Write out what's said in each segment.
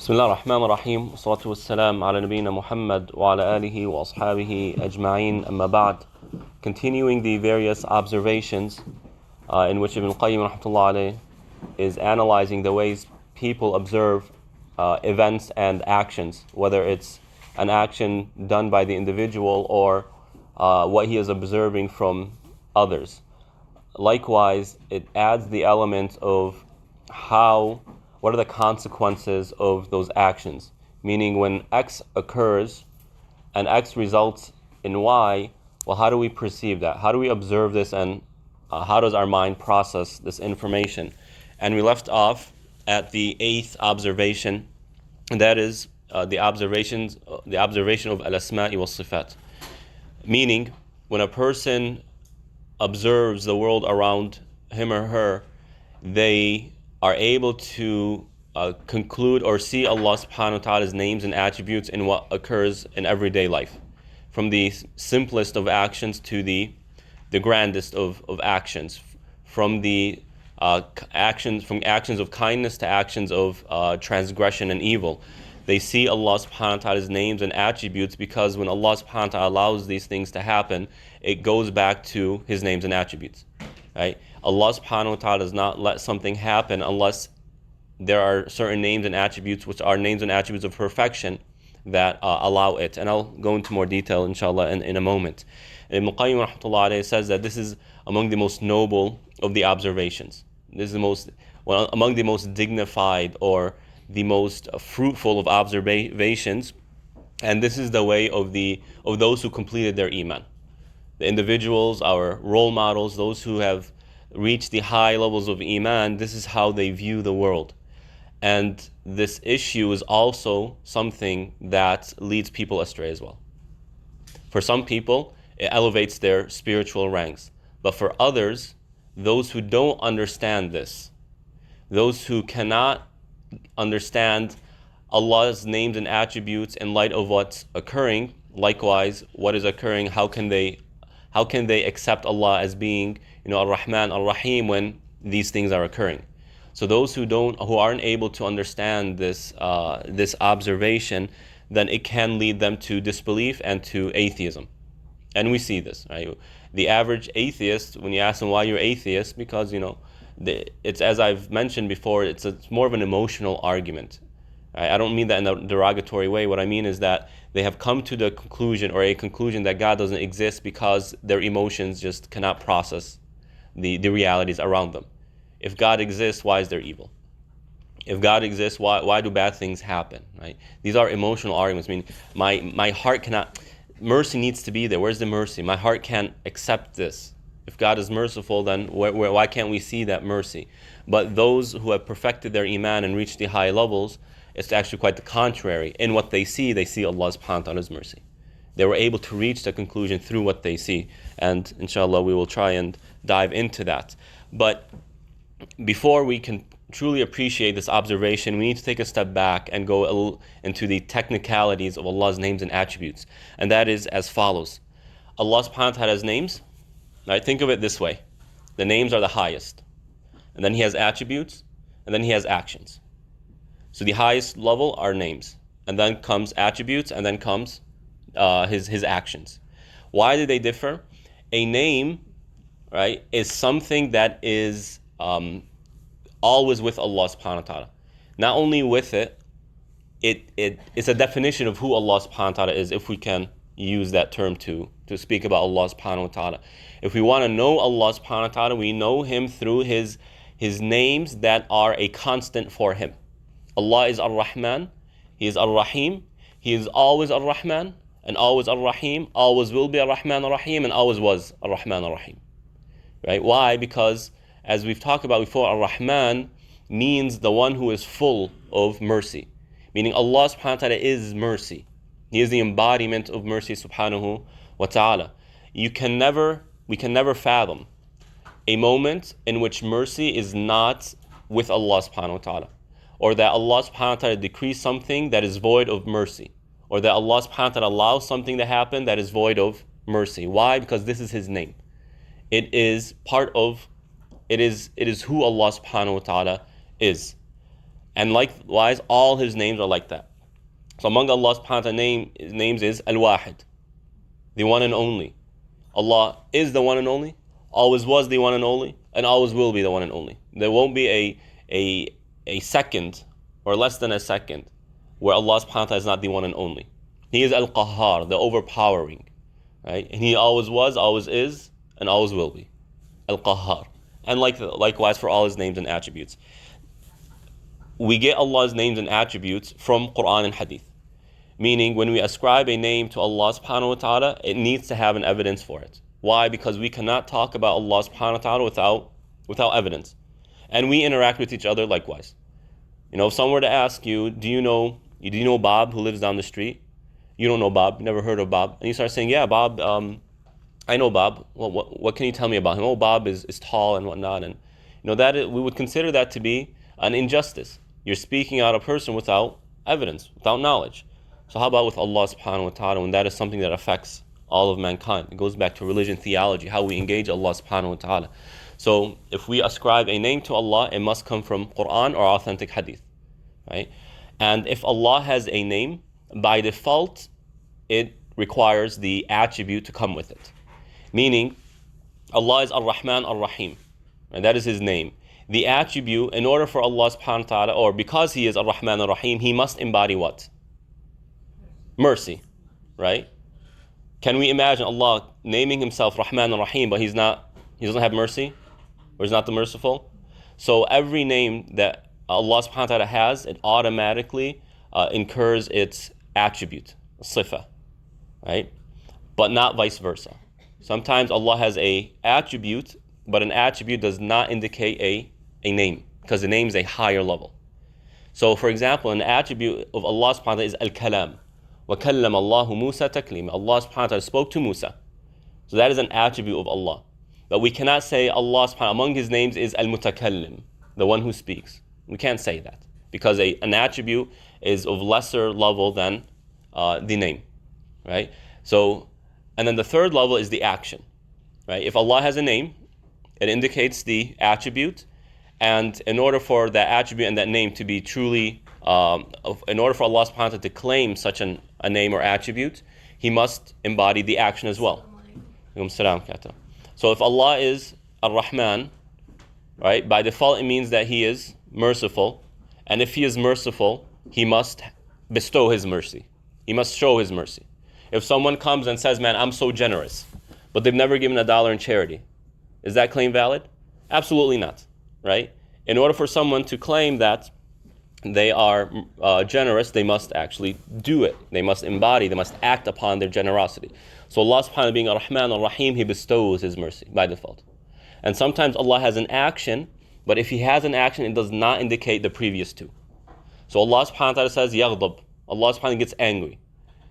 بسم الله الرحمن الرحيم والصلاة والسلام على نبينا محمد وعلى آله وأصحابه أجمعين أما بعد. Continuing the various observations in which Ibn Qayyim rahmatullah alayh is analyzing the ways people observe events and actions, whether it's an action done by the individual or what he is observing from others. Likewise, it adds the element of what are the consequences of those actions? Meaning when X occurs and X results in Y, well, how do we perceive that? How do we observe this, and how does our mind process this information? And we left off at the 8th observation, and that is the observation of al-asma'i was-sifat. Meaning, when a person observes the world around him or her, they are able to conclude or see Allah subhanahu wa ta'ala's names and attributes in what occurs in everyday life, from the simplest of actions to the grandest of actions, from the actions of kindness to actions of transgression and evil. They see Allah subhanahu wa ta'ala's names and attributes because when Allah subhanahu wa ta'ala allows these things to happen, it goes back to His names and attributes. Right? Allah subhanahu wa ta'ala does not let something happen unless there are certain names and attributes which are names and attributes of perfection that allow it. And I'll go into more detail inshallah in a moment. Ibn Qayyim rahmatullah alayhi says that this is among the most noble of the observations. This is among the most dignified or the most fruitful of observations, and this is the way of those who completed their iman. The individuals, our role models, those who have reached the high levels of iman, this is how they view the world. And this issue is also something that leads people astray as well. For some people, it elevates their spiritual ranks. But for others, those who don't understand this, those who cannot understand Allah's names and attributes in light of what's occurring, likewise, what is occurring, how can they accept Allah as being, Ar-Rahman, Ar-Rahim when these things are occurring? So those who aren't able to understand this observation, then it can lead them to disbelief and to atheism. And we see this, right? The average atheist, when you ask them why you're atheist, because it's, as I've mentioned before, it's more of an emotional argument. Right? I don't mean that in a derogatory way. What I mean is that they have come to the conclusion or a conclusion that God doesn't exist because their emotions just cannot process the realities around them. If God exists, why is there evil? If God exists, why do bad things happen? Right? These are emotional arguments. I mean, my heart cannot. Mercy needs to be there. Where's the mercy? My heart can't accept this. If God is merciful, then why can't we see that mercy? But those who have perfected their iman and reached the high levels, it's actually quite the contrary. In what they see Allah subhanahu wa ta'ala's mercy. They were able to reach the conclusion through what they see. And inshallah, we will try and dive into that. But before we can truly appreciate this observation, we need to take a step back and go into the technicalities of Allah's names and attributes. And that is as follows. Allah subhanahu wa ta'ala's names, right, think of it this way. The names are the highest. And then He has attributes, and then He has actions. So the highest level are names, and then comes attributes, and then comes his actions. Why do they differ? A name, right, is something that is always with Allah subhanahu wa ta'ala. Not only with it's a definition of who Allah subhanahu wa ta'ala is, if we can use that term to speak about Allah subhanahu wa ta'ala. If we want to know Allah subhanahu wa ta'ala, we know Him through His names that are a constant for Him. Allah is Ar-Rahman, He is Ar-Rahim, He is always Ar-Rahman and always Ar-Rahim, always will be Ar-Rahman Ar-Rahim, and always was Ar-Rahman Ar-Rahim. Right? Why? Because as we've talked about before, Ar-Rahman means the one who is full of mercy. Meaning Allah subhanahu wa ta'ala is mercy. He is the embodiment of mercy subhanahu wa ta'ala. We can never fathom a moment in which mercy is not with Allah subhanahu wa ta'ala. Or that Allah subhanahu wa ta'ala decrees something that is void of mercy. Or that Allah subhanahu wa ta'ala allows something to happen that is void of mercy. Why? Because this is His name. It is who Allah subhanahu wa ta'ala is. And likewise, all his names are like that. So among Allah's names is Al-Wahid, the one and only. Allah is the one and only, always was the one and only, and always will be the one and only. There won't be a second or less than a second where Allah subhanahu wa ta'ala is not the one and only. He is Al-Qahhar, the overpowering, right? And He always was, always is, and always will be. Al-Qahhar. And likewise for all His names and attributes. We get Allah's names and attributes from Quran and Hadith. Meaning, when we ascribe a name to Allah subhanahu wa ta'ala, it needs to have an evidence for it. Why? Because we cannot talk about Allah subhanahu wa ta'ala without evidence. And we interact with each other likewise. If someone were to ask you, do you know Bob who lives down the street? You don't know Bob, you never heard of Bob. And you start saying, yeah, Bob, I know Bob. Well, what can you tell me about him? Oh, Bob is tall and whatnot. And we would consider that to be an injustice. You're speaking out a person without evidence, without knowledge. So how about with Allah subhanahu wa ta'ala, when that is something that affects all of mankind? It goes back to religion, theology, how we engage Allah subhanahu wa ta'ala. So if we ascribe a name to Allah, it must come from Quran or authentic hadith, right? And if Allah has a name, by default, it requires the attribute to come with it. Meaning, Allah is Ar-Rahman Ar-Rahim, and that is His name. The attribute, in order for Allah subhanahu wa ta'ala, or because He is Ar-Rahman Ar-Rahim, He must embody what? Mercy, right? Can we imagine Allah naming Himself Rahman Ar-Rahim, but He doesn't have mercy, or He's not the merciful? So every name that Allah subhanahu wa ta'ala has, it automatically incurs its attribute, sifa, right? But not vice versa. Sometimes Allah has a attribute, but an attribute does not indicate a name, because the name is a higher level. So for example, an attribute of Allah subhanahu wa ta'ala is al-kalam. وَكَلَّمَ اللَّهُ مُوسَى تَكْلِيمًا. Allah subhanahu wa ta'ala spoke to Musa. So that is an attribute of Allah. But we cannot say Allah subhanahu wa ta'ala, among His names is al-mutakallim, the one who speaks. We can't say that, because an attribute is of lesser level than the name, right? So, and then the third level is the action, right? If Allah has a name, it indicates the attribute, and in order for that attribute and that name to be truly, in order for Allah subhanahu wa ta'ala to claim such a name or attribute, He must embody the action as well. So if Allah is Ar-Rahman, right, by default it means that He is merciful, and if He is merciful, He must bestow His mercy. He must show His mercy. If someone comes and says, man, I'm so generous, but they've never given $1 in charity, is that claim valid? Absolutely not, right? In order for someone to claim that they are generous, they must actually do it. They must embody, they must act upon their generosity. So Allah subhanahu wa ta'ala, being Ar-Rahman Ar-Rahim, He bestows His mercy by default. And sometimes Allah has an action, but if He has an action, it does not indicate the previous two. So Allah subhanahu wa ta'ala says, Yaghdab. Allah subhanahu wa ta'ala gets angry.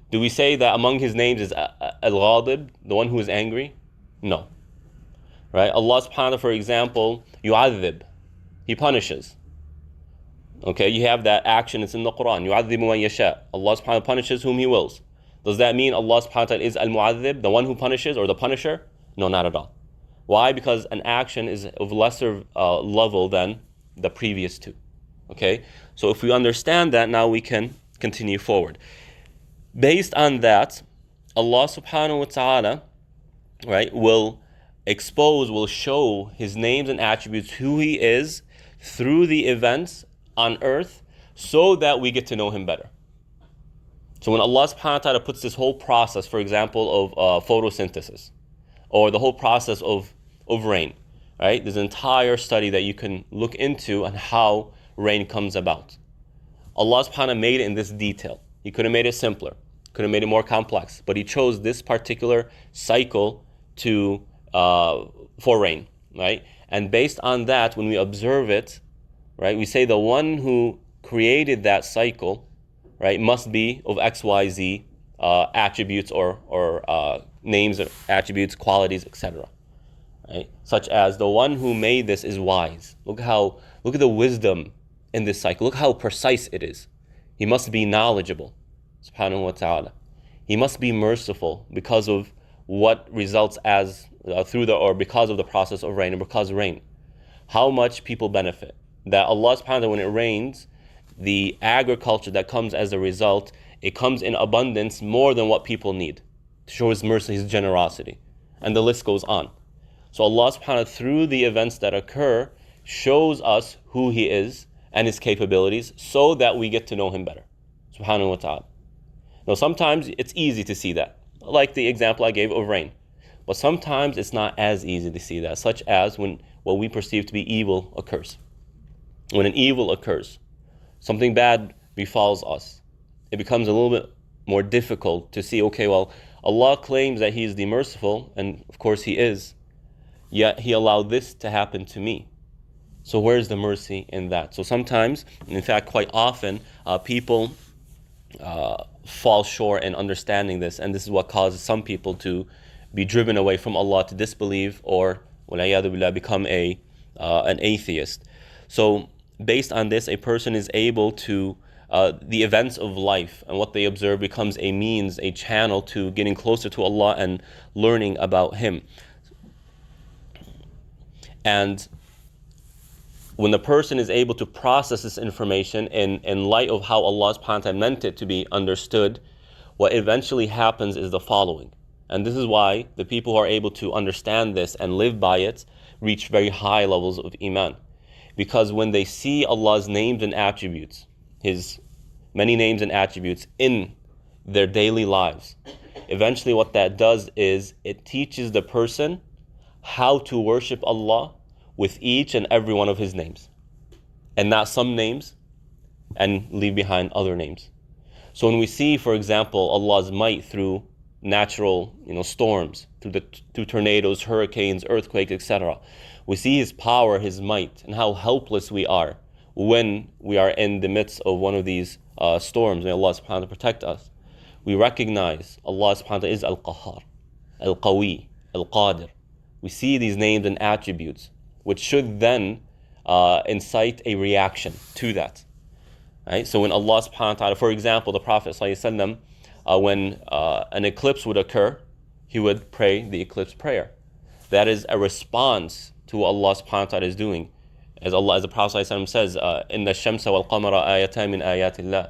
Do we say that among His names is Al-Ghadib, the one who is angry? No. Right? Allah subhanahu wa ta'ala, for example, Yu'adhib. He punishes. Okay, you have that action, it's in the Quran. يُعَذِّبُ مَنْ يَشَاءُ. Allah subhanahu wa ta'ala punishes whom He wills. Does that mean Allah subhanahu wa ta'ala is al-mu'adhib, the one who punishes, or the punisher? No, not at all. Why? Because an action is of lesser level than the previous two. Okay? So if we understand that, now we can continue forward. Based on that, Allah subhanahu wa ta'ala, right, will show His names and attributes, who He is, through the events on earth, so that we get to know Him better. So when Allah subhanahu wa ta'ala puts this whole process, for example, of photosynthesis, or the whole process of rain, right? There's an entire study that you can look into on how rain comes about. Allah subhanahu wa ta'ala made it in this detail. He could have made it simpler, could have made it more complex, but He chose this particular cycle for rain, right? And based on that, when we observe it, right, we say the one who created that cycle, right, must be of XYZ attributes or names, or attributes, qualities, etc. Right? Such as the one who made this is wise. Look at the wisdom in this cycle. Look how precise it is. He must be knowledgeable, subhanahu wa ta'ala. He must be merciful because of what results as because of the process of rain, and because rain. How much people benefit. That Allah subhanahu wa ta'ala, when it rains, the agriculture that comes as a result, it comes in abundance more than what people need to show His mercy, His generosity. And the list goes on. So Allah subhanahu wa ta'ala, through the events that occur, shows us who He is and His capabilities so that we get to know Him better, subhanahu wa ta'ala. Now sometimes it's easy to see that, like the example I gave of rain. But sometimes it's not as easy to see that, such as when what we perceive to be evil occurs. When an evil occurs, something bad befalls us, it becomes a little bit more difficult to see, okay, well, Allah claims that He is the merciful, and of course He is, yet He allowed this to happen to me. So where's the mercy in that? So sometimes, in fact quite often, people fall short in understanding this, and this is what causes some people to be driven away from Allah, to disbelieve, or become an atheist. So based on this, a person is able to, the events of life and what they observe becomes a means, a channel to getting closer to Allah and learning about Him. And when the person is able to process this information in light of how Allah subhanahu wa ta'ala meant it to be understood, what eventually happens is the following. And this is why the people who are able to understand this and live by it reach very high levels of iman. Because when they see Allah's names and attributes, His many names and attributes in their daily lives, eventually what that does is it teaches the person how to worship Allah with each and every one of His names, and not some names and leave behind other names. So when we see, for example, Allah's might through natural storms, through tornadoes, hurricanes, earthquakes, etc., we see His power, His might, and how helpless we are when we are in the midst of one of these storms. May Allah subhanahu wa ta'ala protect us. We recognize Allah subhanahu wa ta'ala is Al-Qahhar, Al-Qawi, Al-Qadir. We see these names and attributes, which should then incite a reaction to that. Right? So when Allah subhanahu wa ta'ala, for example, the Prophet sallallahu alaihi wasallam, when an eclipse would occur, he would pray the eclipse prayer. That is a response to what Allah subhanahu wa ta'ala is doing. As the Prophet sallallahu alaihi wasallam says, "Inna ash-shamsa wal-qamara ayatan min ayatillah."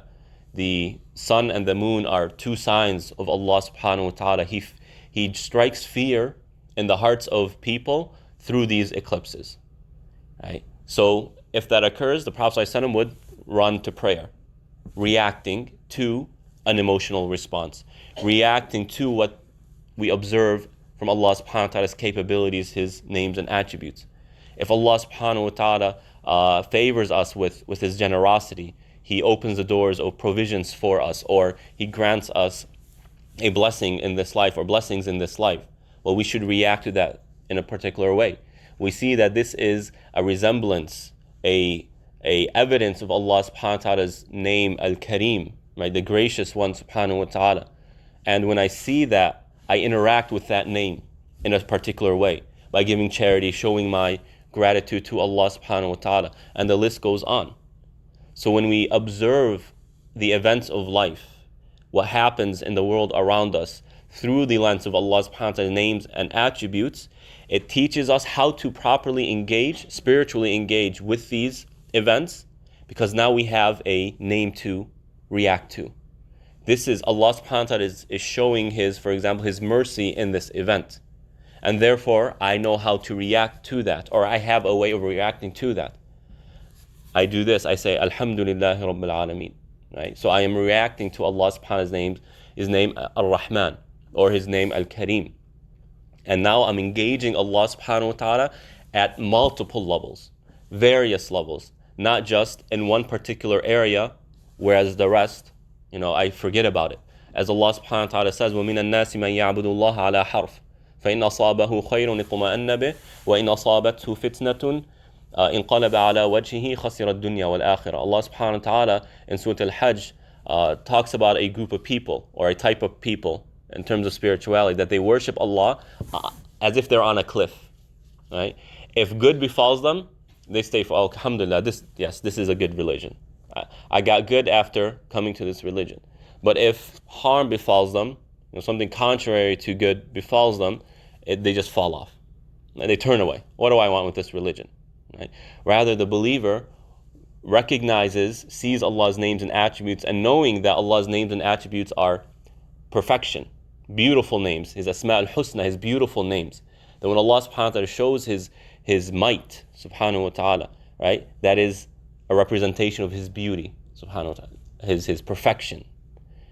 The sun and the moon are two signs of Allah subhanahu wa ta'ala. He strikes fear in the hearts of people through these eclipses. Right? So if that occurs, the Prophet ﷺ would run to prayer, reacting to an emotional response, reacting to what we observe from Allah subhanahu wa ta'ala's capabilities, His names and attributes. If Allah subhanahu wa ta'ala favors us with His generosity, He opens the doors of provisions for us, or He grants us a blessing in this life or blessings in this life, well, we should react to that in a particular way. We see that this is a resemblance, a evidence of Allah subhanahu wa ta'ala's name, Al-Kareem, right, the gracious one subhanahu wa ta'ala. And when I see that, I interact with that name in a particular way by giving charity, showing my gratitude to Allah subhanahu wa ta'ala, and the list goes on. So when we observe the events of life, what happens in the world around us through the lens of Allah subhanahu wa ta'ala's names and attributes, it teaches us how to properly engage, spiritually engage with these events, because now we have a name to react to. This is Allah subhanahu wa ta'ala is showing for example, His mercy in this event. And therefore, I know how to react to that, or I have a way of reacting to that. I do this, I say, Alhamdulillahi Rabbil Alameen. Right? So I am reacting to Allah subhanahu wa ta'ala's name, His name Ar-Rahman, or His name Al-Kareem. And now I'm engaging Allah subhanahu wa ta'ala at multiple levels, various levels, not just in one particular area, whereas the rest, I forget about it. As Allah subhanahu wa ta'ala says, وَمِنَ النَّاسِ مَنْ يَعْبُدُ اللَّهَ عَلَى حَرْفٍ فَإِنْ أَصَابَهُ خَيْرٌ اطْمَأَنَّ بِهِ وَإِنْ أَصَابَتْهُ فِتْنَةٌ انقلب على وجهه خسر الدنيا والآخرة. Allah subhanahu wa ta'ala in Surah Al-Hajj talks about a group of people, or a type of people in terms of spirituality, that they worship Allah as if they're on a cliff. Right? If good befalls them, they stay for, alhamdulillah, this is a good religion. I got good after coming to this religion. But if harm befalls them, something contrary to good befalls them, they just fall off. And they turn away. What do I want with this religion? Right? Rather, the believer recognizes, sees Allah's names and attributes, and knowing that Allah's names and attributes are perfection, beautiful names, His Asma al-Husna, His beautiful names, that when Allah subhanahu wa ta'ala shows His might, subhanahu wa ta'ala, right, that is a representation of His beauty, subhanahu wa ta'ala, His perfection.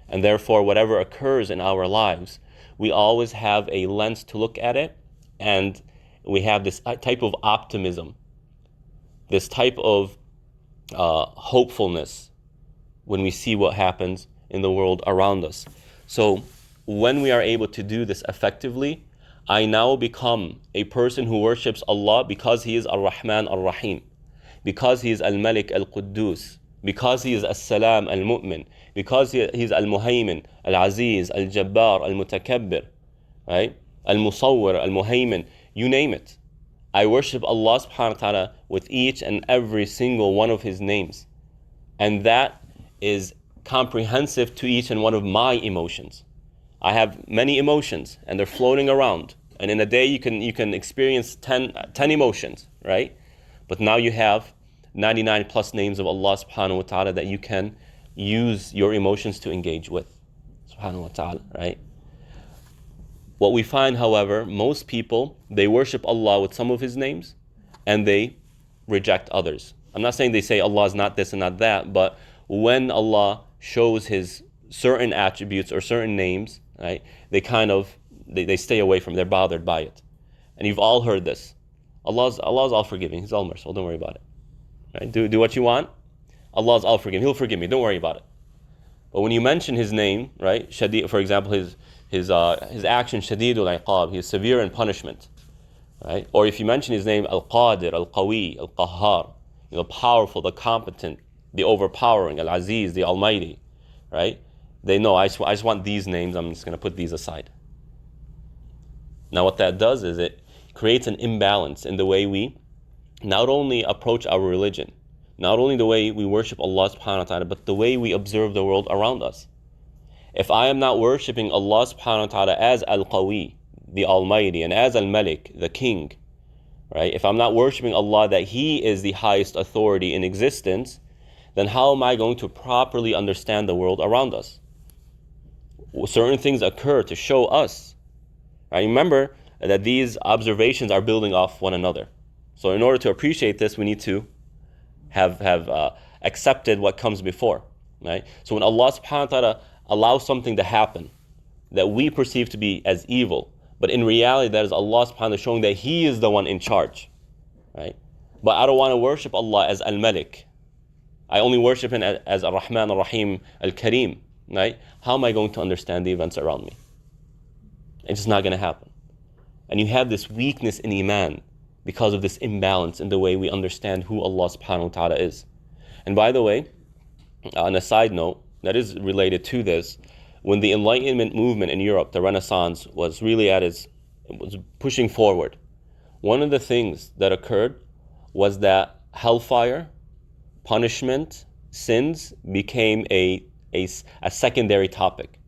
And therefore, whatever occurs in our lives, we always have a lens to look at it, and we have this type of optimism, this type of hopefulness when we see what happens in the world around us. So when we are able to do this effectively, I now become a person who worships Allah because He is Ar-Rahman Ar-Rahim, because He is Al-Malik Al-Quddus, because He is As-Salam Al-Mu'min, because He is Al-Muhaymin, Al-Aziz, Al-Jabbar, Al-Mutakabbir, right? Al-Musawwir, Al-Muhaymin, you name it. I worship Allah subhanahu wa ta'ala with each and every single one of His names. And that is comprehensive to each and one of my emotions. I have many emotions and they're floating around. And in a day you can experience 10 emotions, right? But now you have 99 plus names of Allah subhanahu wa ta'ala that you can use your emotions to engage with. Subhanahu wa ta'ala, right? What we find, however, most people, they worship Allah with some of His names and they reject others. I'm not saying they say Allah is not this and not that, but when Allah shows His certain attributes or certain names, right, they stay away from it, they're bothered by it. And you've all heard this. Allah's all forgiving, He's all merciful, don't worry about it. Right? Do what you want. Allah's all forgiving, He'll forgive me, don't worry about it. But when you mention His name, right, Shadid, for example, his action, Shadidul Iqab, He is severe in punishment, right? Or if you mention His name, Al-Qadir, Al-Qawi, Al-Qahhar, the powerful, the competent, the overpowering, Al-Aziz, the Almighty, right? They know, I just want these names, I'm just going to put these aside. Now what that does is it creates an imbalance in the way we not only approach our religion, not only the way we worship Allah subhanahu wa ta'ala, but the way we observe the world around us. If I am not worshipping Allah subhanahu wa ta'ala as Al-Qawi, the Almighty, and as Al-Malik, the King, right? If I'm not worshipping Allah that He is the highest authority in existence, then how am I going to properly understand the world around us? Certain things occur to show us. Right? Remember that these observations are building off one another. So in order to appreciate this, we need to have accepted what comes before. Right? So when Allah subhanahu wa ta'ala allows something to happen that we perceive to be as evil, but in reality that is Allah subhanahu wa ta'ala showing that He is the one in charge. Right? But I don't want to worship Allah as Al-Malik. I only worship Him as Ar-Rahman Ar-Rahim Al-Kareem. Right? How am I going to understand the events around me? It's just not going to happen. And you have this weakness in Iman because of this imbalance in the way we understand who Allah subhanahu wa ta'ala is. And by the way, on a side note that is related to this, when the Enlightenment movement in Europe, the Renaissance, was really was pushing forward, one of the things that occurred was that hellfire, punishment, sins became a secondary topic,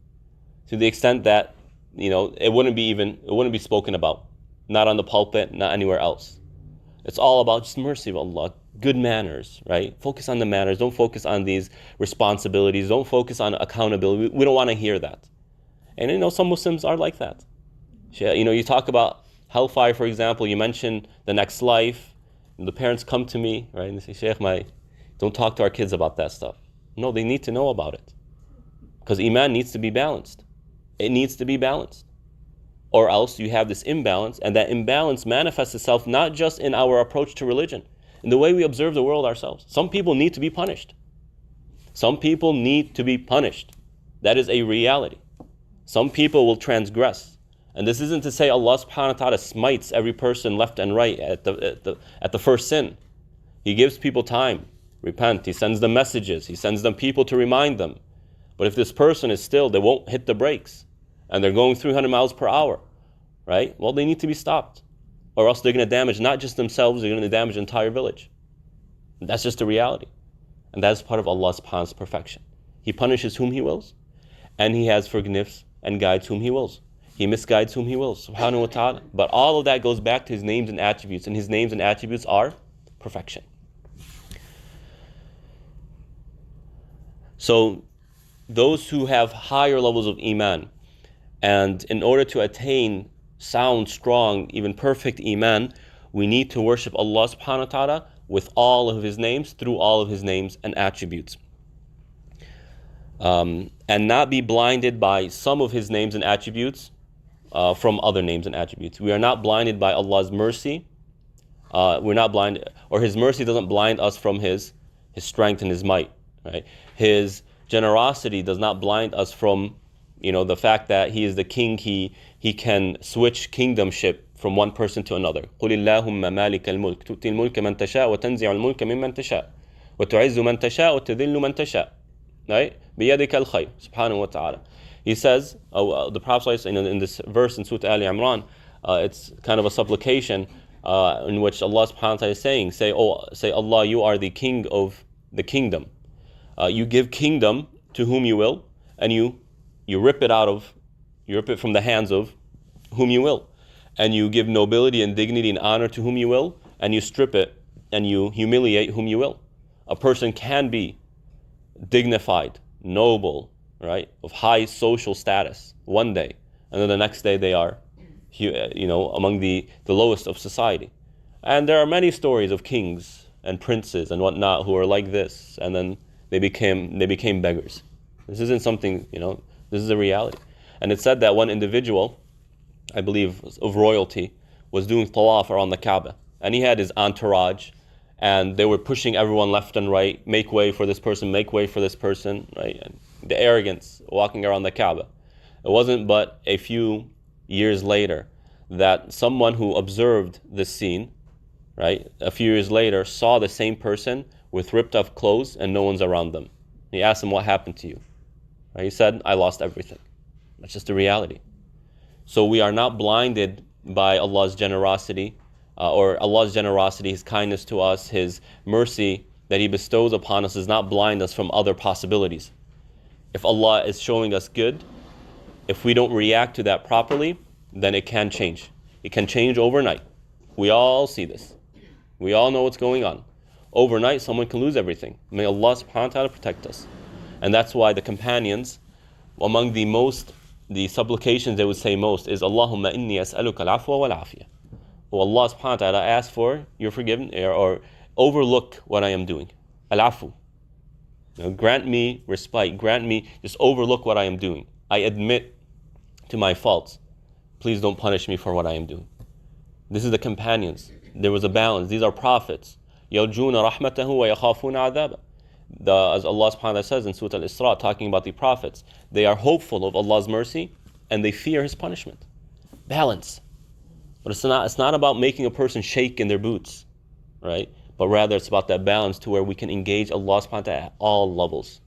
to the extent that it wouldn't be spoken about, not on the pulpit, not anywhere else. It's all about just mercy of Allah, good manners, right? Focus on the manners, don't focus on these responsibilities, don't focus on accountability. We don't want to hear that. And some Muslims are like that. You talk about hellfire, for example, you mention the next life, and the parents come to me, right, and they say, Shaykh, don't talk to our kids about that stuff. No, they need to know about it. Because Iman needs to be balanced. It needs to be balanced. Or else you have this imbalance, and that imbalance manifests itself not just in our approach to religion, in the way we observe the world ourselves. Some people need to be punished. Some people need to be punished. That is a reality. Some people will transgress. And this isn't to say Allah subhanahu wa ta'ala smites every person left and right at the first sin. He gives people time. Repent. He sends them messages. He sends them people to remind them. But if this person is still, they won't hit the brakes, and they're going 300 miles per hour, right? Well, they need to be stopped. Or else they're going to damage not just themselves, they're going to damage the entire village. And that's just the reality. And that is part of Allah subhanahu wa ta'ala's perfection. He punishes whom He wills, and He has forgives and guides whom He wills. He misguides whom He wills, subhanahu wa ta'ala. But all of that goes back to His names and attributes, and His names and attributes are perfection. So those who have higher levels of iman, and in order to attain sound, strong, even perfect iman, we need to worship Allah subhanahu wa ta'ala with all of His names, through all of His names and attributes. And not be blinded by some of His names and attributes from other names and attributes. We are not blinded by Allah's mercy. We're not blind, or His mercy doesn't blind us from His strength and His might. Right? His generosity does not blind us from, the fact that He is the king. He can switch kingdomship from one person to another. قُلِ اللَّهُمَّ مَالِكَ الْمُلْكِ تُؤْتِي الْمُلْكَ مَنْ تَشَاءُ وَتَنْزِعُ الْمُلْكَ مِمَّنْ تَشَاءُ وَتُعِزُّ مَنْ تَشَاءُ وَتُذِلُّ مَنْ تَشَاءُ. Right? بِيَدِكَ الْخَيْرُ subhanahu wa ta'ala. He says, the Prophet in this verse in Surah Al-Imran, it's kind of a supplication in which Allah subhanahu wa ta'ala is saying, say Allah, you are the king of the kingdom. You give kingdom to whom you will, and you rip it from the hands of whom you will. And you give nobility and dignity and honor to whom you will, and you strip it and you humiliate whom you will. A person can be dignified, noble, right, of high social status one day, and then the next day they are, among the lowest of society. And there are many stories of kings and princes and whatnot who are like this, and then they became beggars. This isn't something, this is a reality. And it's said that one individual, I believe of royalty, was doing tawaf around the Kaaba, and he had his entourage, and they were pushing everyone left and right, make way for this person, make way for this person, right? And the arrogance walking around the Kaaba. It wasn't but a few years later that someone who observed this scene, right, a few years later saw the same person with ripped off clothes and no one's around them. He asked him, what happened to you? Right? He said, I lost everything. That's just the reality. So we are not blinded by Allah's generosity, His kindness to us, His mercy that He bestows upon us does not blind us from other possibilities. If Allah is showing us good, if we don't react to that properly, then it can change. It can change overnight. We all see this. We all know what's going on. Overnight, someone can lose everything. May Allah subhanahu wa ta'ala protect us. And that's why the companions, among the supplications they would say most is, Allahumma inni as'aluka al-afwa wal-afiyah. Oh Allah subhanahu wa ta'ala, I ask for your forgiveness, or overlook what I am doing. Al-afu. Grant me respite, just overlook what I am doing. I admit to my faults. Please don't punish me for what I am doing. This is the companions. There was a balance. These are prophets. يَرْجُونَ رَحْمَتَهُ وَيَخَافُونَ عَذَابَهُ. As Allah subhanahu wa ta'ala says in Surah Al-Isra, talking about the prophets, they are hopeful of Allah's mercy and they fear His punishment. Balance. But it's not about making a person shake in their boots, right? But rather it's about that balance to where we can engage Allah subhanahu wa ta'ala at all levels,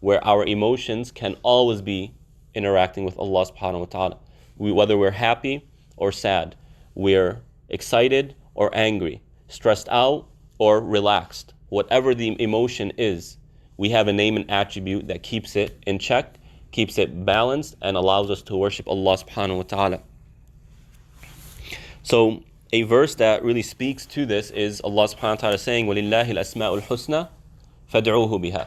where our emotions can always be interacting with Allah subhanahu wa ta'ala. Whether we're happy or sad, we're excited or angry, stressed out or relaxed, whatever the emotion is, we have a name and attribute that keeps it in check, keeps it balanced, and allows us to worship Allah subhanahu wa ta'ala. So a verse that really speaks to this is Allah subhanahu wa ta'ala saying, وَلِلَّهِ الْأَسْمَاءُ الْحُسْنَى فَادْعُوهُ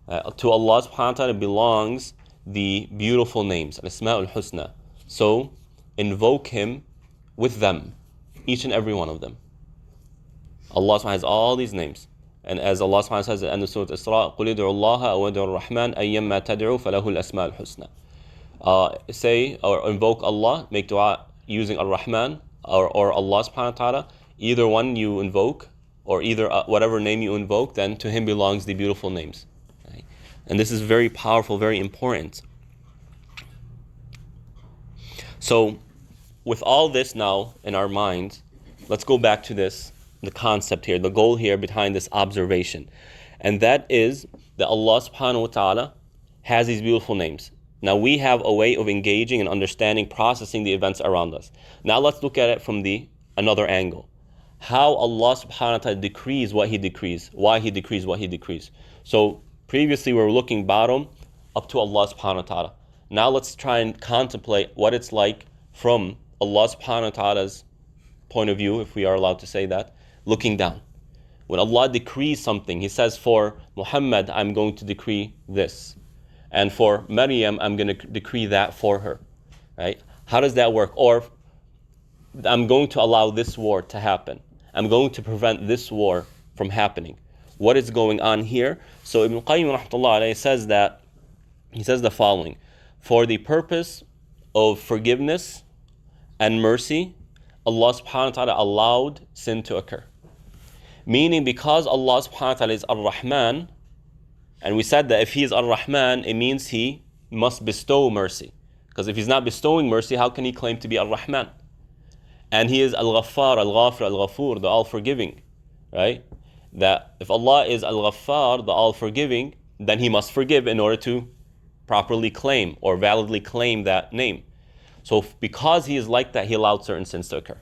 بِهَا. To Allah subhanahu wa ta'ala belongs the beautiful names, al-Asma'ul Husna. So invoke Him with them, each and every one of them. Allah subhanahu has all these names. And as Allah subhanahu says at the end of Surah Isra, قُلِ ادْعُوا اللَّهَ أَوْ ادْعُوا الرَّحْمَنَ أَيَّمَّا تَدْعُوا فَلَهُ الْأَسْمَاءُ الْحُسْنَى. Say or invoke Allah, make dua using Ar-Rahman or Allah subhanahu wa ta'ala. Either one you invoke, or either whatever name you invoke, then to Him belongs the beautiful names. Right? And this is very powerful, very important. So with all this now in our minds, let's go back to the concept here, the goal here behind this observation. And that is that Allah subhanahu wa ta'ala has these beautiful names. Now we have a way of engaging and understanding, processing the events around us. Now let's look at it from another angle. How Allah subhanahu wa ta'ala decrees what He decrees, why He decrees what He decrees. So previously we were looking bottom up to Allah subhanahu wa ta'ala. Now let's try and contemplate what it's like from Allah subhanahu wa ta'ala's point of view, if we are allowed to say that, looking down. When Allah decrees something, He says, for Muhammad, I'm going to decree this. And for Maryam, I'm going to decree that for her. Right? How does that work? Or I'm going to allow this war to happen. I'm going to prevent this war from happening. What is going on here? So Ibn Qayyim rahmatullah alayhi says that, he says the following: for the purpose of forgiveness and mercy, Allah subhanahu wa ta'ala allowed sin to occur. Meaning, because Allah subhanahu wa ta'ala is ar-Rahman, and we said that if He is ar-Rahman, it means He must bestow mercy. Because if He's not bestowing mercy, how can He claim to be ar-Rahman? And He is al-Ghaffar, al-Ghafir, al-Ghafur, the all-forgiving, right? That if Allah is al-Ghaffar, the all-forgiving, then He must forgive in order to properly claim or validly claim that name. So because He is like that, He allowed certain sins to occur,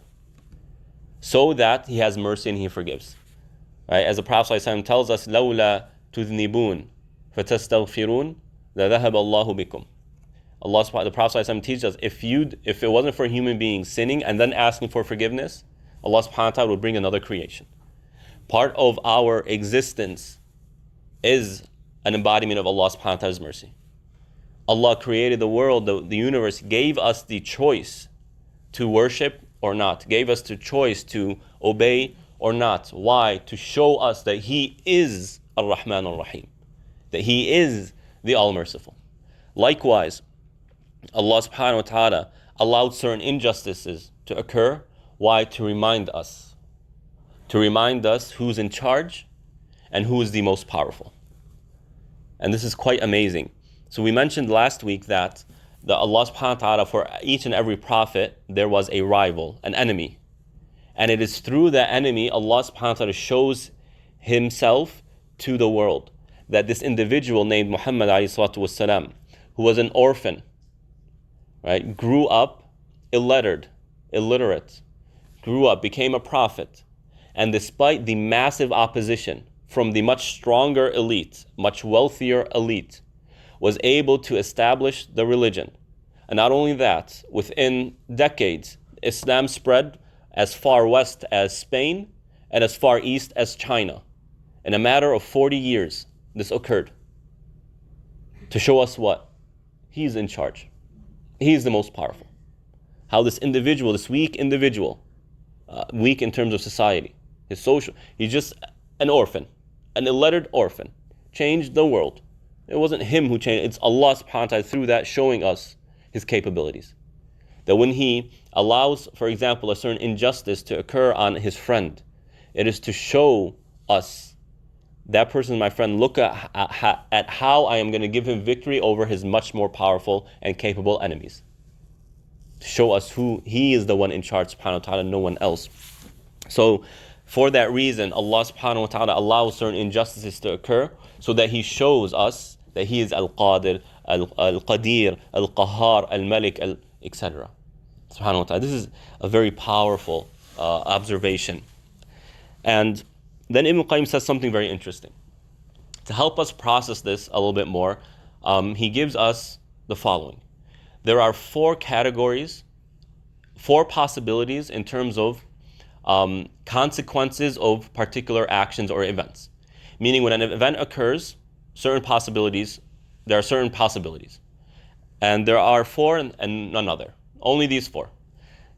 so that He has mercy and He forgives. Right? As the Prophet ﷺ tells us, لَوْلَا تُذْنِبُونَ فَتَسْتَغْفِرُونَ لَذَهَبَ اللَّهُ بِكُمْ. The Prophet ﷺ teaches us, if it wasn't for human beings sinning and then asking for forgiveness, Allah subhanahu wa ta'ala would bring another creation. Part of our existence is an embodiment of Allah subhanahu wa ta'ala's mercy. Allah created the world, the universe, gave us the choice to worship or not, gave us the choice to obey or not. Why? To show us that He is Ar-Rahman Ar-Rahim, that He is the All-Merciful. Likewise, Allah subhanahu wa ta'ala allowed certain injustices to occur. Why? To remind us who's in charge and who is the most powerful. And this is quite amazing. So we mentioned last week that Allah subhanahu wa ta'ala, for each and every prophet, there was a rival, an enemy. And it is through that enemy, Allah subhanahu wa ta'ala shows Himself to the world. That this individual named Muhammad alayhi salatu wasalam, who was an orphan, right, grew up illiterate, grew up, became a prophet. And despite the massive opposition from the much stronger elite, much wealthier elite, was able to establish the religion. And not only that, within decades, Islam spread as far west as Spain and as far east as China. In a matter of 40 years, this occurred. To show us what? He's in charge. He's the most powerful. How this individual, this weak individual, weak in terms of society, his social, he's just an orphan, an illiterate orphan, changed the world. It wasn't him who changed, it's Allah subhanahu wa ta'ala through that showing us His capabilities. That when He allows, for example, a certain injustice to occur on His friend, it is to show us, that person is my friend, look at how I am going to give him victory over his much more powerful and capable enemies. To show us who He is, the one in charge, subhanahu wa ta'ala, no one else. So for that reason, Allah subhanahu wa ta'ala allows certain injustices to occur so that He shows us that He is Al-Qadir, Al-Qadir, Al-Qahhar, Al-Malik, etc. Subhanahu wa ta'ala. This is a very powerful observation. And then Ibn Qayyim says something very interesting. To help us process this a little bit more, he gives us the following. There are 4 categories, 4 possibilities in terms of consequences of particular actions or events. Meaning when an event occurs, there are certain possibilities. And there are 4 and none other. Only these 4.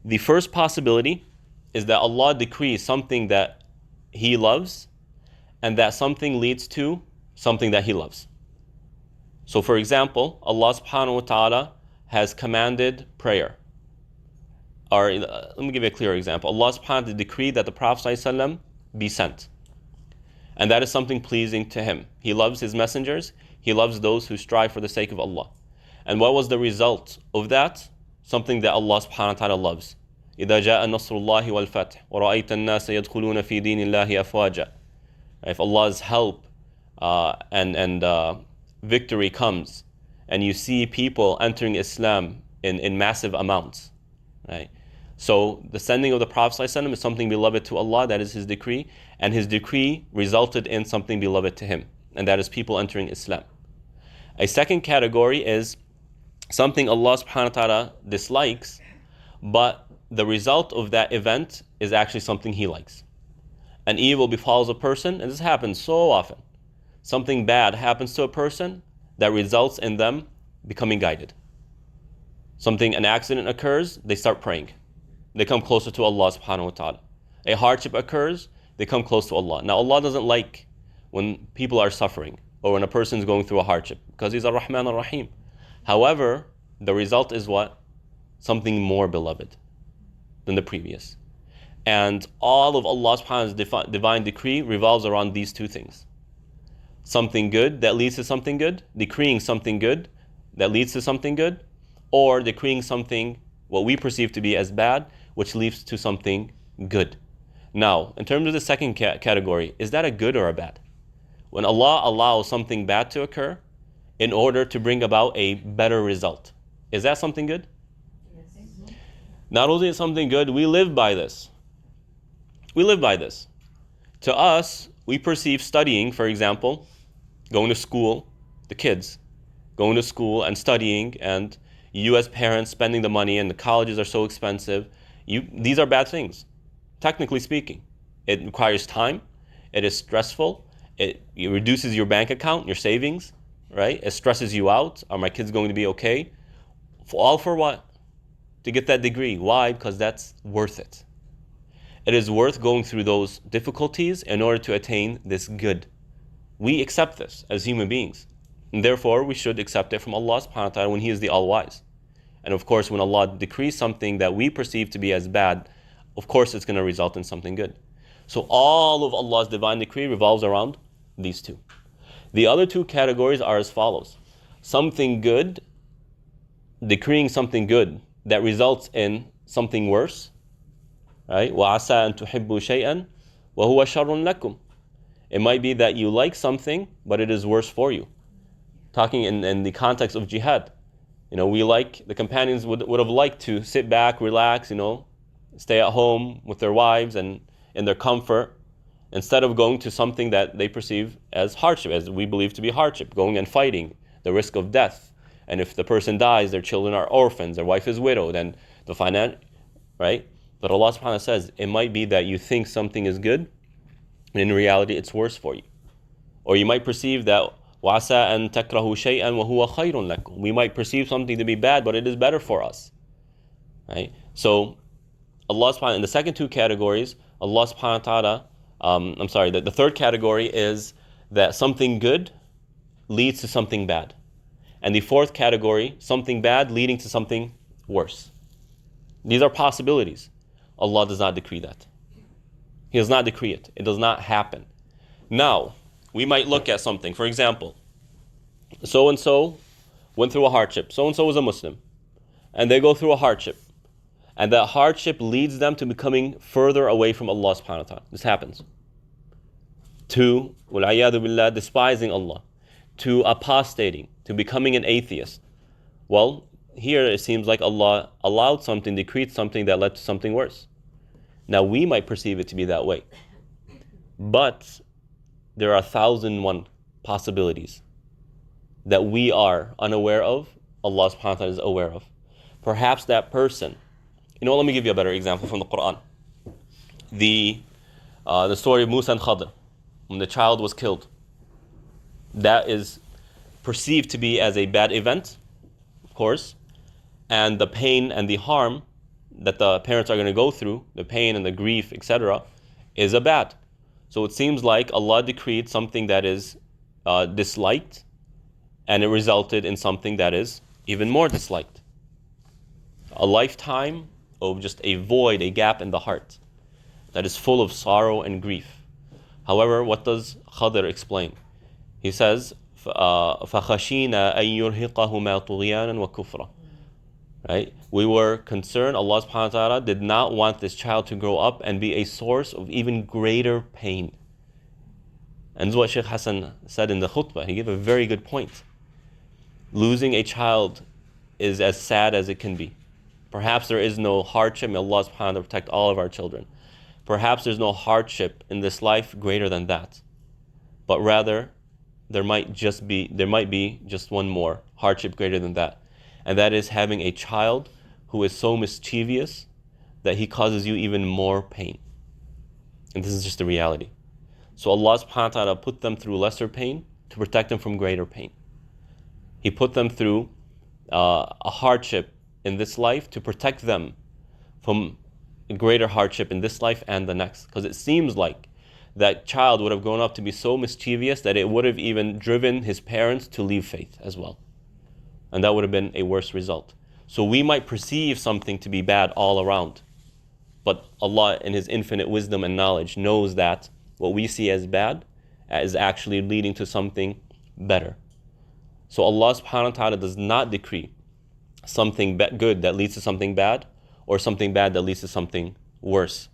The first possibility is that Allah decrees something that He loves and that something leads to something that He loves. So for example, Allah subhanahu wa ta'ala has commanded prayer. Or let me give you a clear example. Allah subhanahu wa ta'ala decreed that the Prophet ﷺ be sent. And that is something pleasing to Him. He loves His messengers. He loves those who strive for the sake of Allah. And what was the result of that? Something that Allah subhanahu wa ta'ala loves. إِذَا جَاءَ نَصْرُ اللَّهِ وَالْفَتْحِ وَرَأَيْتَ النَّاسَ يَدْخُلُونَ فِي دِينِ اللَّهِ أَفْوَاجًا. If Allah's help and victory comes, and you see people entering Islam in massive amounts, right? So the sending of the Prophet ﷺ is something beloved to Allah, that is His decree, and His decree resulted in something beloved to Him, and that is people entering Islam. A second category is something Allah subhanahu wa ta'ala dislikes, but the result of that event is actually something He likes. an evil befalls a person, and this happens so often. Something bad happens to a person that results in them becoming guided. An accident occurs, they start praying. They come closer to Allah subhanahu wa ta'ala. A hardship occurs, they come close to Allah. Now Allah doesn't like when people are suffering or when a person is going through a hardship because He's Ar-Rahman Ar-Rahim. However, the result is what? Something more beloved than the previous. And all of Allah subhanahu wa ta'ala's divine decree revolves around these two things. Something good that leads to something good, decreeing something good that leads to something good, or decreeing something what we perceive to be as bad, which leads to something good. Now, in terms of the second category, is that a good or a bad? When Allah allows something bad to occur in order to bring about a better result, is that something good? Yes. Not only is it something good, we live by this. We live by this. To us, we perceive studying, for example, going to school, the kids, going to school and studying, and you as parents spending the money, and the colleges are so expensive. These are bad things, technically speaking. It requires time. It is stressful. It reduces your bank account, your savings, right? It stresses you out. Are my kids going to be okay? All for what? To get that degree. Why? Because that's worth it. It is worth going through those difficulties in order to attain this good. We accept this as human beings. And therefore, we should accept it from Allah subhanahu wa ta'ala when He is the All-Wise. And of course, when Allah decrees something that we perceive to be as bad, of course it's going to result in something good. So all of Allah's divine decree revolves around these two. The other two categories are as follows. Something good, decreeing something good that results in something worse. Right? وَعَسَىٰ أَن تُحِبُّوا شَيْئًا وَهُوَ شَرٌ لَكُمْ. It might be that you like something, but it is worse for you. Talking in the context of jihad. The companions would have liked to sit back, relax, stay at home with their wives and in their comfort, instead of going to something that they perceive as hardship, as we believe to be hardship, going and fighting, the risk of death. And if the person dies, their children are orphans, their wife is widowed, and the finance, right? But Allah subhanahu wa ta'ala says, it might be that you think something is good, and in reality it's worse for you. Or you might perceive that وَعَسَىٰ أَن تَكْرَهُ شَيْئًا وَهُوَ خَيْرٌ لَكُمْ. We might perceive something to be bad, but it is better for us. Right? So Allah subhanahu, in the second two categories, Allah subhanahu wa ta'ala, the third category is that something good leads to something bad. And the fourth category, something bad leading to something worse. These are possibilities. Allah does not decree that. He does not decree it. It does not happen. Now, we might look at something. For example, so-and-so went through a hardship. So-and-so was a Muslim. And they go through a hardship. And that hardship leads them to becoming further away from Allah subhanahu wa ta'ala. This happens. To, wal-'iyadu billah, despising Allah. To apostating. To becoming an atheist. Well, here it seems like Allah allowed something, decreed something that led to something worse. Now we might perceive it to be that way. But there are 1,001 possibilities that we are unaware of, Allah subhanahu wa ta'ala is aware of. Perhaps that person, let me give you a better example from the Quran. The story of Musa and Khadr, when the child was killed. That is perceived to be as a bad event, of course, and the pain and the harm that the parents are going to go through, the pain and the grief, etc., is a bad. So it seems like Allah decreed something that is disliked, and it resulted in something that is even more disliked. A lifetime of just a void, a gap in the heart that is full of sorrow and grief. However, what does Khadr explain? He says, فَخَشِينَا أَن يُرْهِقَهُمَا طُغْيَانًا وَكُفْرًا. Right? We were concerned, Allah subhanahu wa ta'ala did not want this child to grow up and be a source of even greater pain. And this is what Shaykh Hassan said in the khutbah. He gave a very good point. Losing a child is as sad as it can be. Perhaps there is no hardship. May Allah subhanahu wa ta'ala protect all of our children. Perhaps there's no hardship in this life greater than that. But rather, there might be just one more hardship greater than that. And that is having a child who is so mischievous that he causes you even more pain. And this is just the reality. So Allah subhanahu wa ta'ala put them through lesser pain to protect them from greater pain. He put them through a hardship in this life to protect them from greater hardship in this life and the next. Because it seems like that child would have grown up to be so mischievous that it would have even driven his parents to leave faith as well. And that would have been a worse result. So we might perceive something to be bad all around, but Allah in His infinite wisdom and knowledge knows that what we see as bad is actually leading to something better. So Allah subhanahu wa ta'ala does not decree something good that leads to something bad, or something bad that leads to something worse.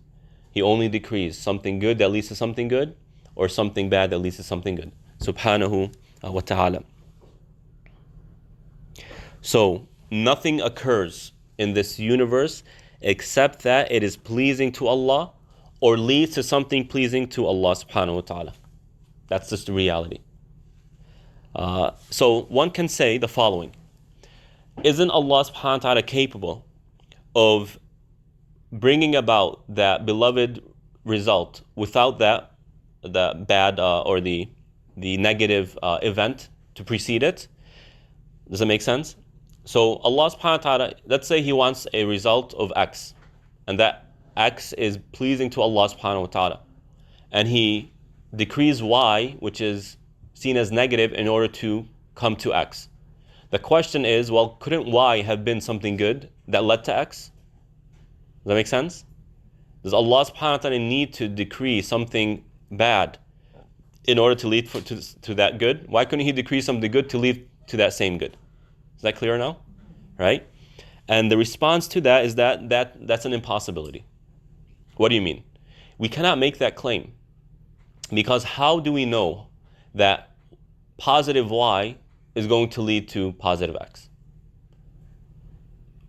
He only decrees something good that leads to something good, or something bad that leads to something good. Subhanahu wa ta'ala. So nothing occurs in this universe except that it is pleasing to Allah or leads to something pleasing to Allah subhanahu wa ta'ala. That's just the reality. So one can say the following. Isn't Allah subhanahu wa ta'ala capable of bringing about that beloved result without the bad or the negative event to precede it? Does that make sense? So Allah subhanahu wa ta'ala, let's say He wants a result of X, and that X is pleasing to Allah subhanahu wa ta'ala, and He decrees Y, which is seen as negative, in order to come to X. The question is, well, couldn't Y have been something good that led to X? Does that make sense? Does Allah subhanahu wa ta'ala need to decree something bad in order to lead to that good? Why couldn't He decree something good to lead to that same good? Is that clear now? Right? And the response to that is that's an impossibility. What do you mean? We cannot make that claim. Because how do we know that positive Y is going to lead to positive X?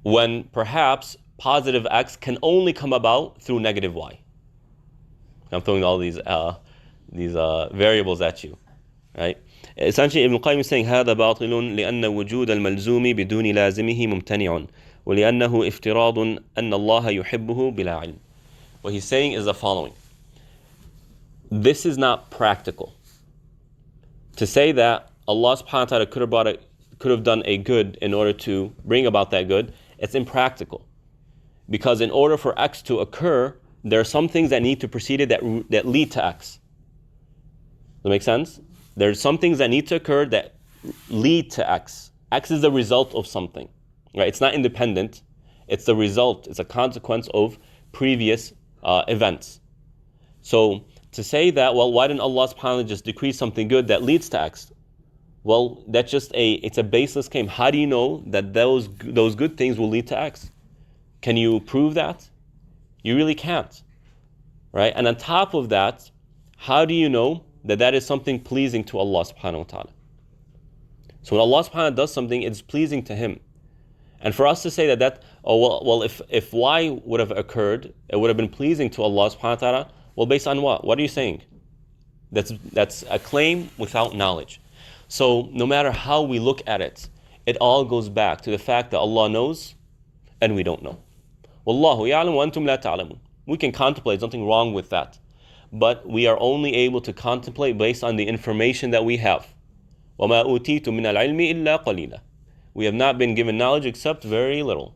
When perhaps positive X can only come about through negative Y. I'm throwing all these variables at you, right? Essentially, Ibn Qayyim is saying هذا باطل لأن وجود الملزوم بدون لازمه ممتنع ولأنه افتراض أن الله يحبه بلا علم. What he's saying is the following. This is not practical. To say that Allah subhanahu wa ta'ala could have done a good in order to bring about that good, it's impractical. Because in order for X to occur, there are some things that need to precede it that lead to X. Does that make sense? There's some things that need to occur that lead to X. X is the result of something, right? It's not independent. It's the result. It's a consequence of previous events. So to say that, well, why didn't Allah subhanahu wa ta'ala just decree something good that leads to X? Well, that's just it's a baseless claim. How do you know that those good things will lead to X? Can you prove that? You really can't, right? And on top of that, how do you know that is something pleasing to Allah subhanahu wa ta'ala? So when Allah subhanahu wa ta'ala does something, it's pleasing to Him. And for us to say if Y would have occurred, it would have been pleasing to Allah subhanahu wa ta'ala, well, based on what? What are you saying? That's a claim without knowledge. So no matter how we look at it, it all goes back to the fact that Allah knows and we don't know. Wallahu ya'lam wa antum la ta'lamun. We can contemplate, something wrong with that. But we are only able to contemplate based on the information that we have. وَمَا أُوتِيتُم مِّنَ الْعِلْمِ إِلَّا قَلِيلًا. We have not been given knowledge except very little.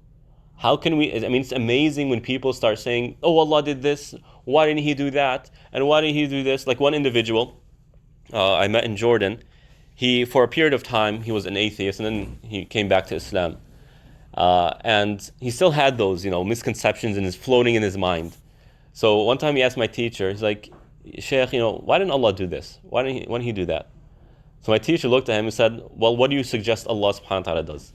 How can we, it's amazing when people start saying, oh, Allah did this, why didn't He do that? And why didn't He do this? Like one individual I met in Jordan, for a period of time, he was an atheist, and then he came back to Islam. And he still had those, misconceptions and is floating in his mind. So one time he asked my teacher, he's like, Shaykh, why didn't Allah do this? Why didn't He do that? So my teacher looked at him and said, well, what do you suggest Allah subhanahu wa ta'ala does?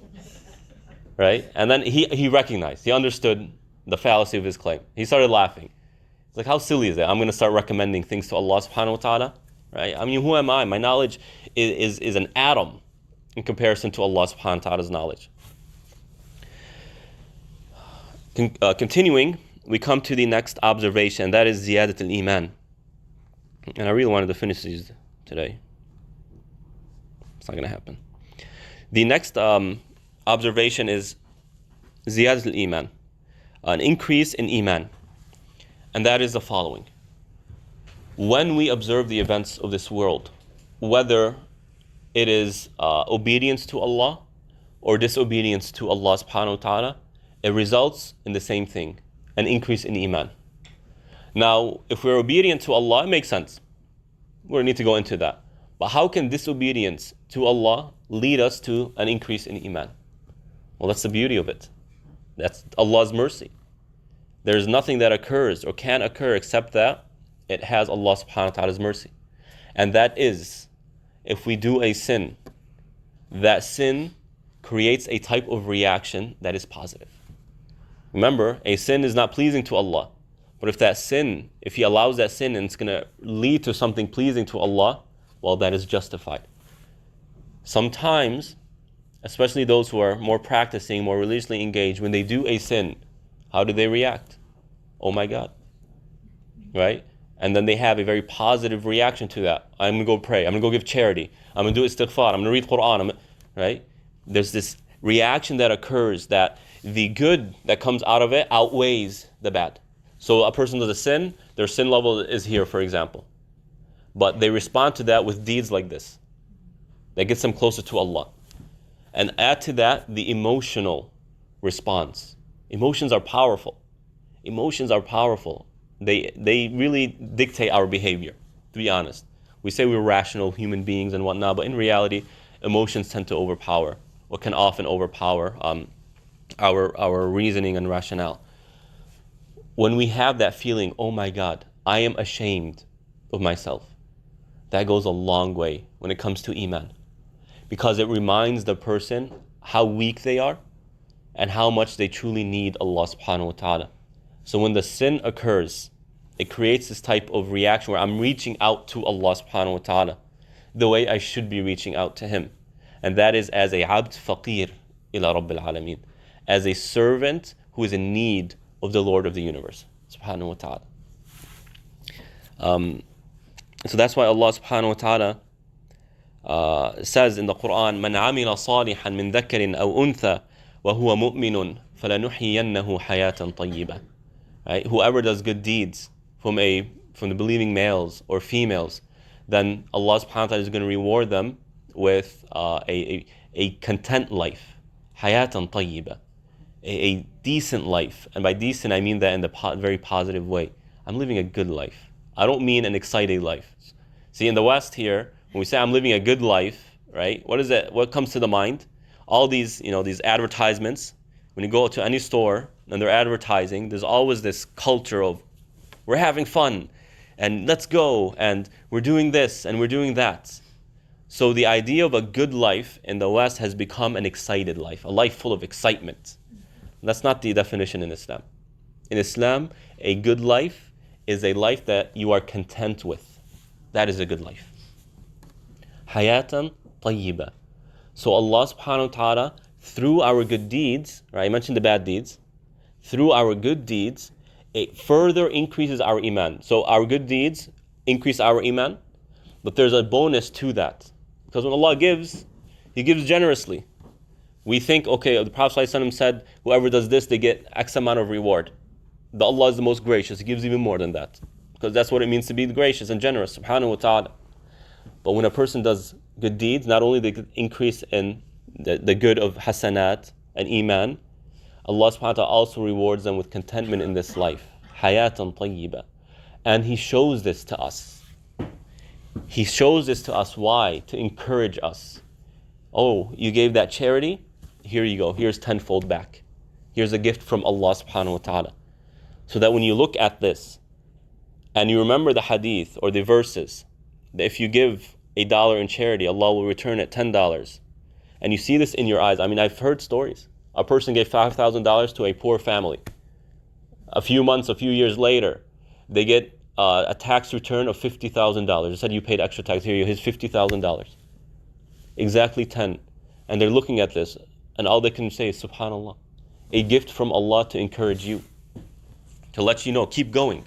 Right? And then he recognized, he understood the fallacy of his claim. He started laughing. It's like, how silly is that? I'm going to start recommending things to Allah subhanahu wa ta'ala. Right? I mean, who am I? My knowledge is an atom in comparison to Allah subhanahu wa ta'ala's knowledge. Continuing, we come to the next observation, and that is ziyadat al-iman. And I really wanted to finish these today. It's not going to happen. The next observation is ziyadat al-iman, an increase in iman. And that is the following. When we observe the events of this world, whether it is obedience to Allah or disobedience to Allah subhanahu wa ta'ala, it results in the same thing, an increase in iman. Now, if we're obedient to Allah, it makes sense. We don't need to go into that. But how can disobedience to Allah lead us to an increase in iman? Well, that's the beauty of it. That's Allah's mercy. There's nothing that occurs or can occur except that it has Allah subhanahu wa ta'ala's mercy. And that is, if we do a sin, that sin creates a type of reaction that is positive. Remember, a sin is not pleasing to Allah. But if that sin, if He allows that sin and it's going to lead to something pleasing to Allah, well, that is justified. Sometimes, especially those who are more practicing, more religiously engaged, when they do a sin, how do they react? Oh my God. Right? And then they have a very positive reaction to that. I'm going to go pray. I'm going to go give charity. I'm going to do istighfar. I'm going to read Quran. Right? There's this reaction that occurs that the good that comes out of it outweighs the bad. So a person does a sin, their sin level is here, for example. But they respond to that with deeds like this. That gets them closer to Allah. And add to that the emotional response. Emotions are powerful. Emotions are powerful. They really dictate our behavior, to be honest. We say we're rational human beings and whatnot, but in reality, emotions tend to overpower, or can often overpower our reasoning and rationale. When we have that feeling, oh my God, I am ashamed of myself, that goes a long way when it comes to iman. Because it reminds the person how weak they are and how much they truly need Allah subhanahu wa ta'ala. So when the sin occurs, it creates this type of reaction where I'm reaching out to Allah subhanahu wa ta'ala the way I should be reaching out to Him. And that is as a abd faqir ila rabbil alameen, as a servant who is in need of the Lord of the universe, subhanahu wa ta'ala. So that's why Allah subhanahu wa ta'ala says in the Quran, مَنْ عَمِلَ صَالِحًا مِنْ ذَكَرٍ أَوْ أُنْثَى وَهُوَ مُؤْمِنٌ فَلَنُحْيِيَنَّهُ حَيَاةً طَيِّبَةً. Right? Whoever does good deeds from the believing males or females, then Allah subhanahu wa ta'ala is going to reward them with a content life, hayatan tayyiba, a decent life. And by decent, I mean that in the very positive way. I'm living a good life. I don't mean an exciting life. See, in the West here, when we say I'm living a good life, right? What is it? What comes to the mind? All these, these advertisements. When you go to any store and they're advertising, there's always this culture of we're having fun and let's go and we're doing this and we're doing that. So the idea of a good life in the West has become an excited life, a life full of excitement. That's not the definition in Islam. In Islam, a good life is a life that you are content with. That is a good life. Hayatan tayyiba. So Allah subhanahu wa ta'ala, through our good deeds, right? I mentioned the bad deeds. Through our good deeds, it further increases our iman. So our good deeds increase our iman, but there's a bonus to that. Because when Allah gives, He gives generously. We think, okay, the Prophet ﷺ said, whoever does this, they get X amount of reward. Allah is the most gracious. He gives even more than that. Because that's what it means to be gracious and generous, subhanahu wa ta'ala. But when a person does good deeds, not only they increase in the good of hasanat and iman, Allah subhanahu wa ta'ala also rewards them with contentment in this life. Hayatan tayyiba. And He shows this to us. He shows this to us. Why? To encourage us. Oh, you gave that charity? Here you go. Here's tenfold back. Here's a gift from Allah subhanahu wa ta'ala. So that when you look at this, and you remember the hadith or the verses, that if you give $1 in charity, Allah will return it $10. And you see this in your eyes. I mean, I've heard stories. A person gave $5,000 to a poor family. A few years later, they get a tax return of $50,000. They said you paid extra tax. Here, here's $50,000. Exactly 10. And they're looking at this, and all they can say is, subhanallah. A gift from Allah to encourage you. To let you know, keep going.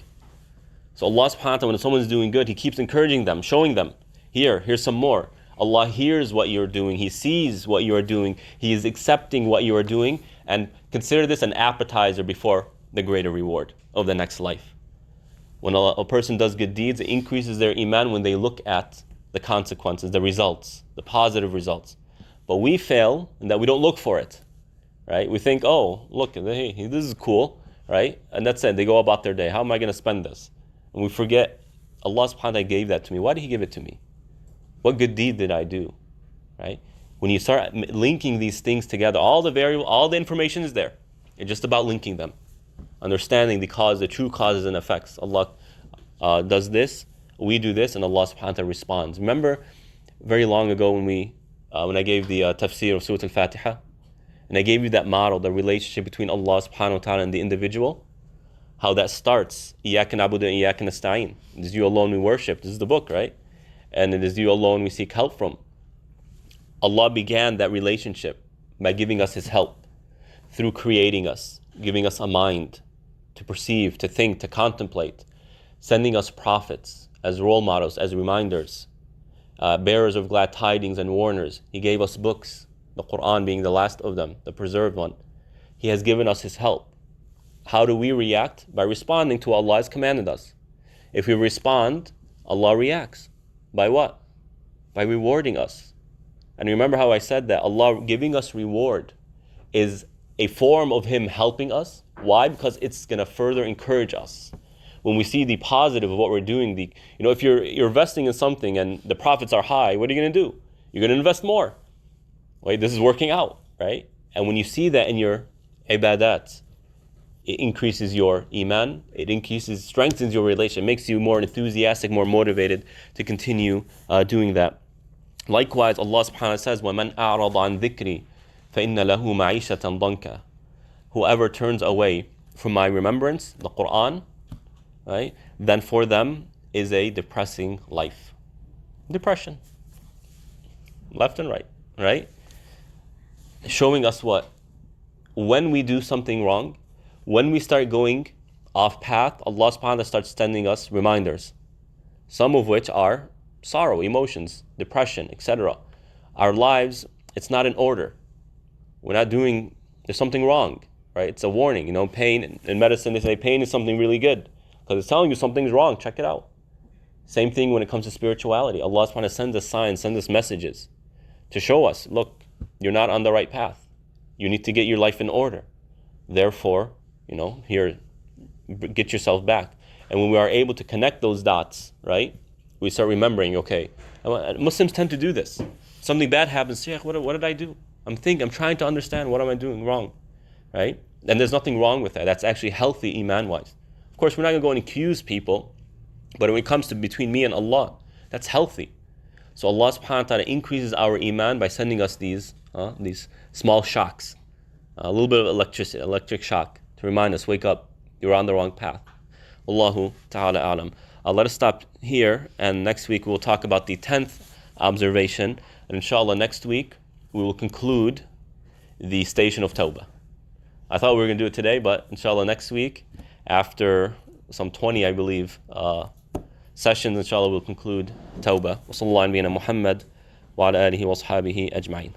So Allah subhanahu wa ta'ala, when someone's doing good, He keeps encouraging them, showing them, here's some more. Allah hears what you're doing. He sees what you are doing. He is accepting what you are doing. And consider this an appetizer before the greater reward of the next life. When a person does good deeds, it increases their iman when they look at the consequences, the results, the positive results. But we fail in that we don't look for it, right? We think, oh, look, hey, this is cool, right? And that's it. They go about their day. How am I going to spend this? And we forget, Allah subhanahu wa ta'ala gave that to me. Why did He give it to me? What good deed did I do, right? When you start linking these things together, all the information is there. It's just about linking them. Understanding the true causes and effects. Allah does this, we do this, and Allah subhanahu wa ta'ala responds. Remember, very long ago when I gave the tafsir of Surah Al-Fatiha, and I gave you that model, the relationship between Allah subhanahu wa ta'ala and the individual, how that starts, iyyaka na'budu and iyyaka nasta'een. It is you alone we worship. This is the book, right? And it is you alone we seek help from. Allah began that relationship by giving us His help through creating us, giving us a mind to perceive, to think, to contemplate, sending us prophets as role models, as reminders, bearers of glad tidings and warners. He gave us books, the Quran being the last of them, the preserved one. He has given us His help. How do we react? By responding to what Allah has commanded us. If we respond, Allah reacts. By what? By rewarding us. And remember how I said that Allah giving us reward is a form of Him helping us. Why? Because it's going to further encourage us. When we see the positive of what we're doing, if you're investing in something and the profits are high, what are you going to do? You're going to invest more. Right? This is working out, right? And when you see that in your ibadat, it increases your iman, strengthens your relation, makes you more enthusiastic, more motivated to continue doing that. Likewise, Allah subhanahu wa ta'ala says, وَمَنْ أَعْرَضَ عَنْ ذِكْرِي فَإِنَّ لَهُ مَعِيشَةً ضَنْكَ. Whoever turns away from my remembrance, the Quran, right, then for them is a depressing life. Depression. Left and right? Showing us what? When we do something wrong, when we start going off path, Allah subhanahu wa ta'ala starts sending us reminders. Some of which are sorrow, emotions, depression, etc. Our lives, it's not in order. There's something wrong, right? It's a warning, pain. In medicine, they say pain is something really good because it's telling you something's wrong, check it out. Same thing when it comes to spirituality. Allah subhanahu wa ta'ala sends us signs, sends us messages to show us, look, you're not on the right path. You need to get your life in order. Therefore, here, get yourself back. And when we are able to connect those dots, right, we start remembering, okay, Muslims tend to do this. Something bad happens, Shaykh, what did I do? I'm trying to understand what am I doing wrong, right? And there's nothing wrong with that. That's actually healthy iman-wise. Of course, we're not going to go and accuse people, but when it comes to between me and Allah, that's healthy. So Allah subhanahu wa ta'ala increases our iman by sending us these small shocks, a little bit of electric shock to remind us, wake up, you're on the wrong path. Wallahu ta'ala alam. Let us stop here, and next week we will talk about the 10th observation, and inshallah next week we will conclude the station of Tawbah. I thought we were going to do it today, but inshallah next week, after some 20, I believe, sessions, inshallah we'll conclude Tawbah. Wa sallallahu ala nabiyyina Muhammad wa ala alihi wa ashabihi ajma'in.